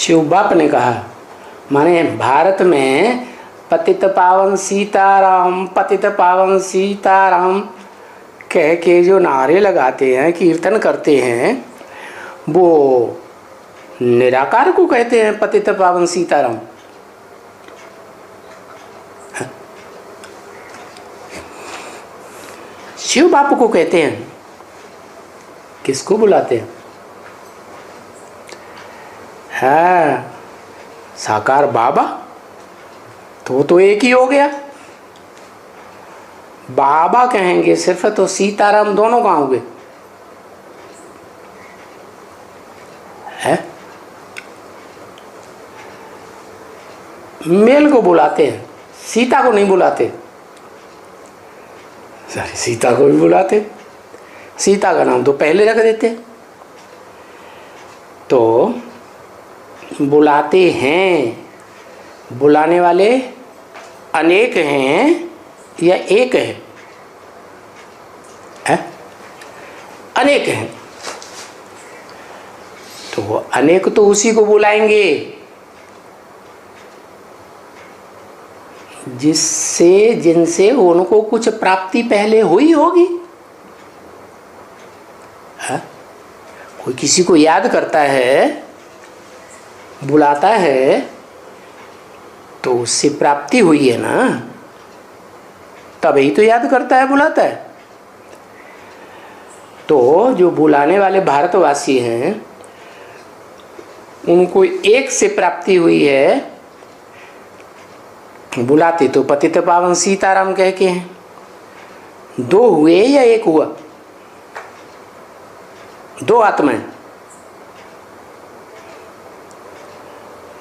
शिव बाप ने कहा, माने भारत में पतित पावन सीताराम, पतित पावन सीताराम कह के जो नारे लगाते हैं, कीर्तन करते हैं, वो निराकार को कहते हैं पतित पावन सीताराम। शिव बाप को कहते हैं। किसको बुलाते हैं? हाँ, साकार बाबा, तो एक ही हो गया। बाबा कहेंगे सिर्फ तो सीताराम दोनों कहाँ होंगे? है? मेल को बुलाते हैं, सीता को नहीं बुलाते। सॉरी, सीता को भी बुलाते, सीता का नाम तो पहले रख देते। तो बुलाते हैं, बुलाने वाले अनेक हैं या एक है? अनेक हैं। तो वो अनेक तो उसी को बुलाएंगे जिससे, जिनसे उनको कुछ प्राप्ति पहले हुई होगी। कोई किसी को याद करता है, बुलाता है, तो उससे प्राप्ति हुई है ना, तभी तो याद करता है, बुलाता है। तो जो बुलाने वाले भारतवासी हैं, उनको एक से प्राप्ति हुई है, बुलाते तो पतित पावन सीताराम कह के हैं। दो हुए या एक हुआ? दो आत्माएं,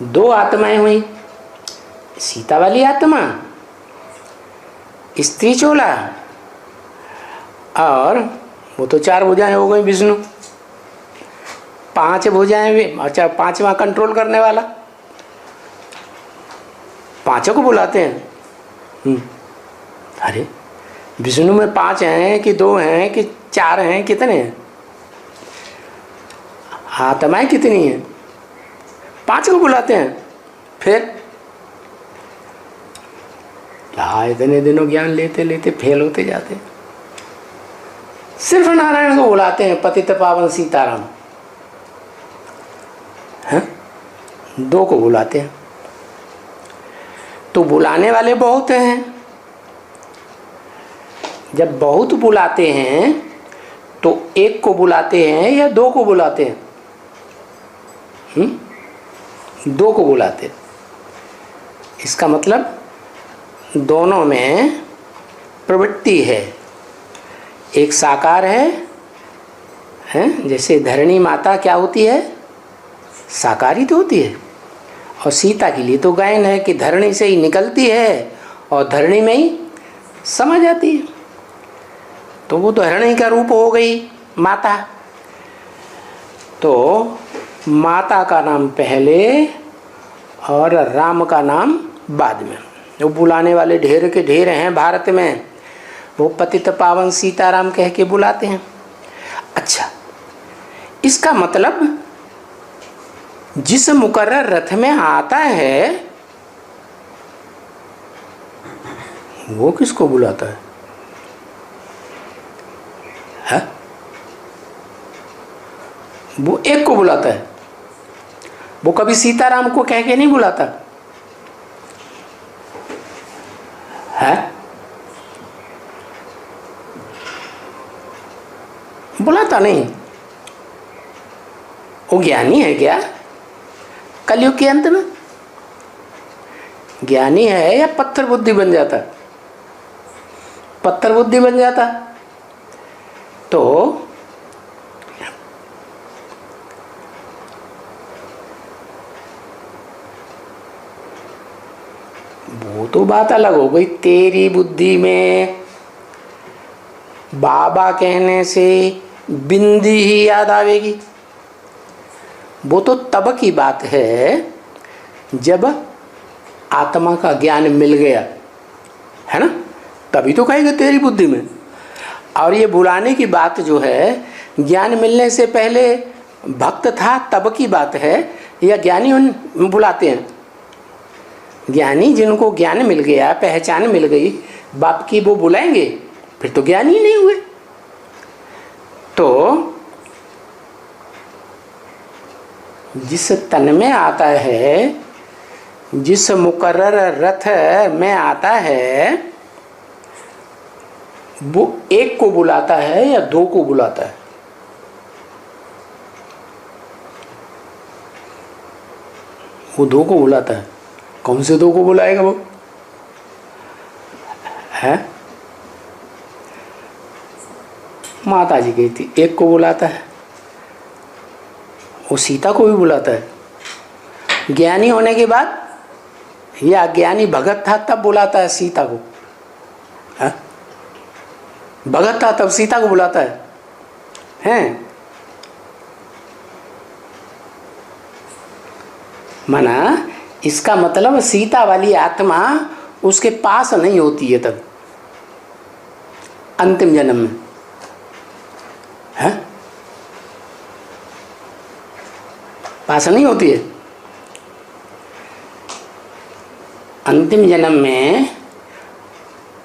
दो आत्माएं हुई। सीता वाली आत्मा, स्त्री चोला, और वो तो चार भुजाएं हो गई विष्णु, पांच भुजाएं भी। अच्छा, पांचवा कंट्रोल करने वाला, पांचों को बुलाते हैं। अरे विष्णु में पांच हैं कि दो हैं कि चार हैं, कितने हैं? आत्माएं कितनी हैं? पांच को बुलाते हैं। फिर इतने दिनों ज्ञान लेते लेते फेल होते जाते। सिर्फ नारायण को बुलाते हैं पतित पावन सीताराम। हैं? दो को बुलाते हैं। तो बुलाने वाले बहुत हैं। जब बहुत बुलाते हैं तो एक को बुलाते हैं या दो को बुलाते हैं? दो को बुलाते हैं। इसका मतलब दोनों में प्रवृत्ति है। एक साकार है, जैसे धरणी माता क्या होती है? साकारी तो होती है। और सीता के लिए तो गायन है कि धरणी से ही निकलती है और धरणी में ही समा जाती है। तो वो धरणी का रूप हो गई माता। तो माता का नाम पहले और राम का नाम बाद में। वो बुलाने वाले ढेर के ढेर हैं भारत में, वो पतित पावन सीताराम कह के बुलाते हैं। अच्छा, इसका मतलब जिस मुकर्रर रथ में आता है वो किसको बुलाता है? वो एक को बुलाता है। वो कभी सीताराम को कह के नहीं बुलाता है? बुलाता नहीं। वो ज्ञानी है क्या? कलयुग के अंत में ज्ञानी है या पत्थर बुद्धि बन जाता? पत्थर बुद्धि बन जाता। तो वो तो बात अलग हो गई। तेरी बुद्धि में बाबा कहने से बिंदी ही याद आवेगी। वो तो तब की बात है जब आत्मा का ज्ञान मिल गया, है ना? तभी तो कहेगा तेरी बुद्धि में। और ये बुलाने की बात जो है, ज्ञान मिलने से पहले भक्त था तब की बात है, या ज्ञानी उन बुलाते हैं? ज्ञानी जिनको ज्ञान मिल गया, पहचान मिल गई बाप की, वो बुलाएंगे? फिर तो ज्ञानी नहीं हुए। तो जिस तन में आता है, जिस मुकर्रर रथ में आता है, वो एक को बुलाता है या दो को बुलाता है? वो दो को बुलाता है। कौन से दो को बुलाएगा वो? है माता जी कहती एक को बुलाता है, वो सीता को भी बुलाता है। ज्ञानी होने के बाद या अज्ञानी भगत था तब बुलाता है सीता को? है? भगत था तब सीता को बुलाता है? हैं? माना इसका मतलब सीता वाली आत्मा उसके पास नहीं होती है तब अंतिम जन्म में। है? पास नहीं होती है। अंतिम जन्म में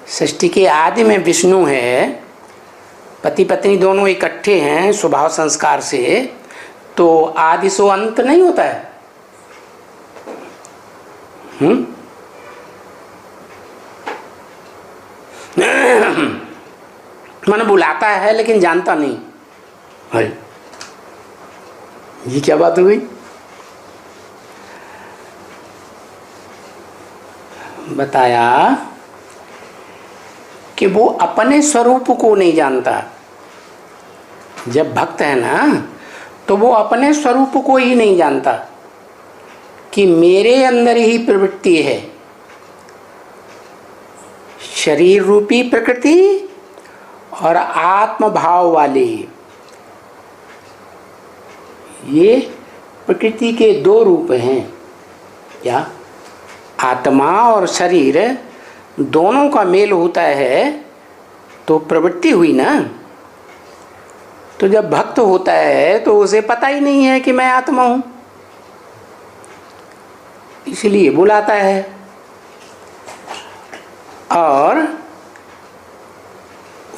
सृष्टि के आदि में विष्णु है, पति पत्नी दोनों इकट्ठे हैं स्वभाव संस्कार से, तो आदि सो अंत नहीं होता है। मन बुलाता है लेकिन जानता नहीं। है ये क्या बात हो गई? बताया कि वो अपने स्वरूप को नहीं जानता। जब भक्त है ना, तो वो अपने स्वरूप को ही नहीं जानता कि मेरे अंदर ही प्रवृत्ति है, शरीर रूपी प्रकृति और आत्म भाव वाली। ये प्रकृति के दो रूप हैं। क्या? आत्मा और शरीर दोनों का मेल होता है तो प्रवृत्ति हुई ना। तो जब भक्त होता है तो उसे पता ही नहीं है कि मैं आत्मा हूं, इसलिए बुलाता है। और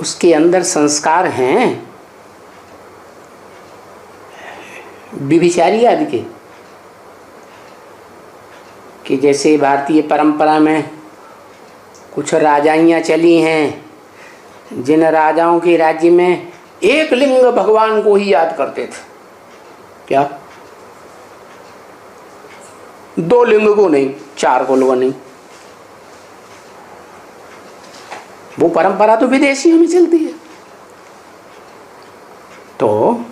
उसके अंदर संस्कार हैं विभिचारी आदि के, कि जैसे भारतीय परंपरा में कुछ राजाइयाँ चली हैं जिन राजाओं के राज्य में एक लिंग भगवान को ही याद करते थे। क्या? दो लिंग को नहीं, चार को लोग नहीं। वो परंपरा तो विदेशियों में चलती है। तो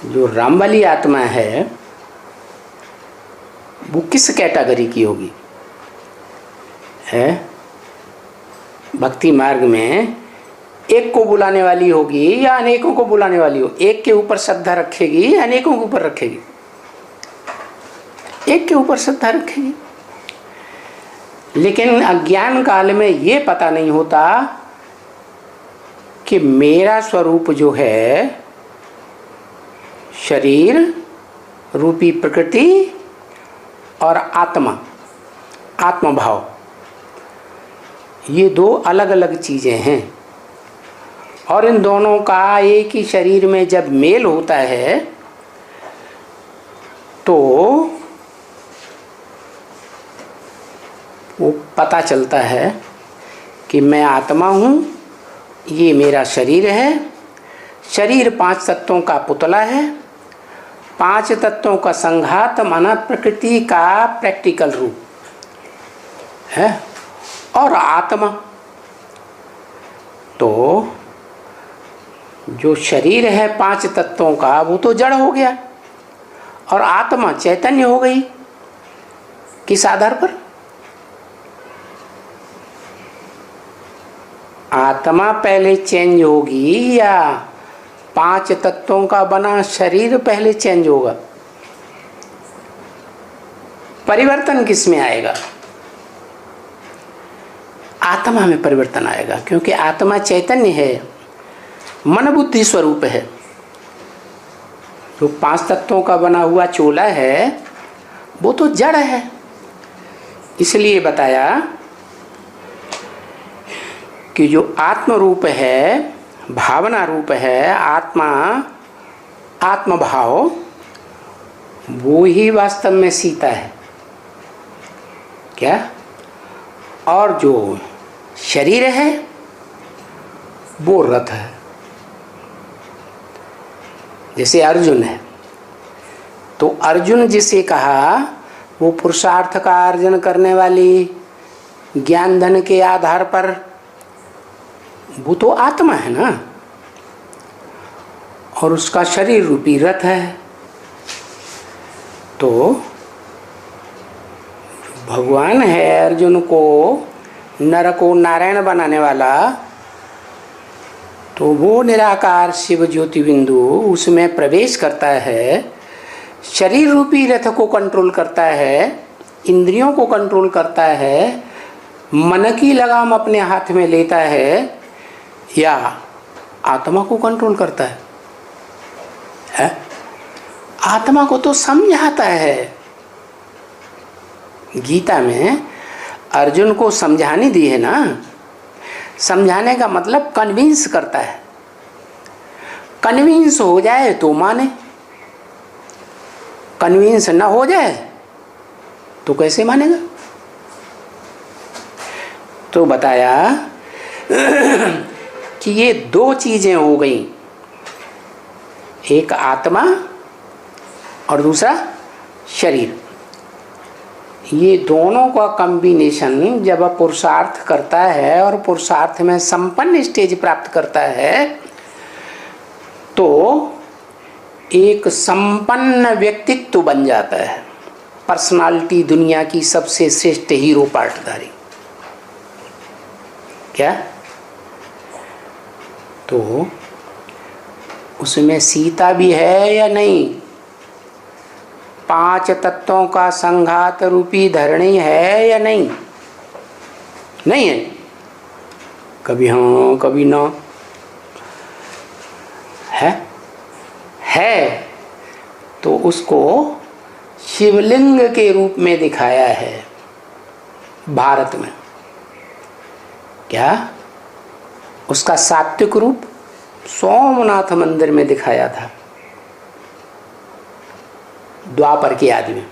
जो राम वाली आत्मा है वो किस कैटेगरी की होगी? है भक्ति मार्ग में एक को बुलाने वाली होगी या अनेकों को बुलाने वाली हो? एक के ऊपर श्रद्धा रखेगी या अनेकों के ऊपर रखेगी? एक के ऊपर श्रद्धा रखेगी। लेकिन अज्ञान काल में ये पता नहीं होता कि मेरा स्वरूप जो है शरीर रूपी प्रकृति और आत्मा, आत्मभाव, ये दो अलग अलग चीजें हैं। और इन दोनों का एक ही शरीर में जब मेल होता है तो वो पता चलता है कि मैं आत्मा हूँ, ये मेरा शरीर है। शरीर पांच तत्वों का पुतला है, पांच तत्वों का संघात माना प्रकृति का प्रैक्टिकल रूप है। और आत्मा तो जो शरीर है पांच तत्वों का वो तो जड़ हो गया और आत्मा चैतन्य हो गई। किस आधार पर? आत्मा पहले चेंज होगी या पांच तत्वों का बना शरीर पहले चेंज होगा? परिवर्तन किस में आएगा? आत्मा में परिवर्तन आएगा, क्योंकि आत्मा चैतन्य है, मन बुद्धि स्वरूप है। जो 5 तत्वों का बना हुआ चोला है वो तो जड़ है। इसलिए बताया कि जो आत्म रूप है, भावना रूप है, आत्मा, आत्मभाव, वो ही वास्तव में सीता है। क्या? और जो शरीर है वो रथ है। जैसे अर्जुन है तो अर्जुन जिसे कहा वो पुरुषार्थ का अर्जन करने वाली ज्ञान धन के आधार पर, वो तो आत्मा है ना, और उसका शरीर रूपी रथ है। तो भगवान है अर्जुन को, नर को नारायण बनाने वाला, तो वो निराकार शिव ज्योति बिंदु उसमें प्रवेश करता है, शरीर रूपी रथ को कंट्रोल करता है, इंद्रियों को कंट्रोल करता है, मन की लगाम अपने हाथ में लेता है, या आत्मा को कंट्रोल करता है? आत्मा को तो समझाता है। गीता में अर्जुन को समझाने दी है ना। समझाने का मतलब कन्विंस करता है। कन्विंस हो जाए तो माने, कन्विंस ना हो जाए तो कैसे मानेगा? तो बताया कि ये 2 चीजें हो गई, एक आत्मा और दूसरा शरीर। ये दोनों का कॉम्बिनेशन जब पुरुषार्थ करता है और पुरुषार्थ में संपन्न स्टेज प्राप्त करता है तो एक संपन्न व्यक्तित्व बन जाता है, पर्सनालिटी, दुनिया की सबसे श्रेष्ठ हीरो पार्टधारी। क्या? तो उसमें सीता भी है या नहीं? 5 तत्वों का संघात रूपी धरणी है या नहीं? नहीं है। कभी हाँ कभी ना। है तो उसको शिवलिंग के रूप में दिखाया है भारत में। क्या? उसका सात्विक रूप सोमनाथ मंदिर में दिखाया था द्वापर की आदि में।